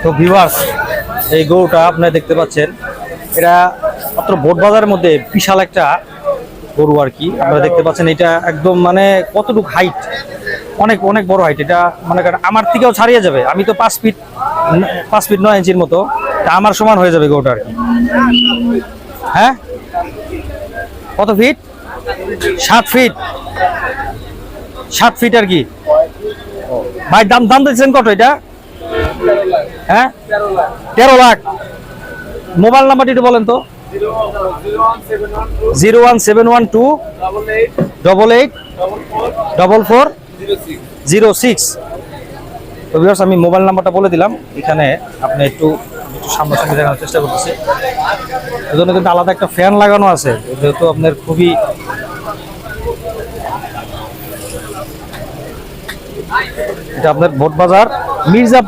তো ভিউয়ার্স, এই গরুটা আপনারা দেখতে পাচ্ছেন, এটা মাত্র বোট বাজারের মধ্যে বিশাল একটা গরু আর কি। আপনারা দেখতে পাচ্ছেন এটা একদম মানে কতটুকু হাইট, অনেক অনেক বড় হাইট। এটা মনে করেন আমার থেকেও ছাড়িয়ে যাবে। আমি তো 5 ফিট 9 ইঞ্চির মতো, তা আমার সমান হয়ে যাবে গরুটা আর কি। হ্যাঁ, কত ফিট? 7 ফিট, 7 ফিট আর কি। ভাই দাম দাম দিচ্ছেন কত এটা? হ্যাঁ, 13 লাখ। মোবাইল নাম্বারটি একটু বলেন তো। 01712884406। তো ভিউয়ার্স, আমি মোবাইল নাম্বারটা বলে দিলাম। এখানে আপনি একটু সামনাসামনি দেখানোর চেষ্টা করতেছি। এজন্য কিন্তু আলাদা একটা ফ্যান লাগানো আছে, যেহেতু আপনার খুবই এটা আপনার বোট বাজার মির্জাপুর।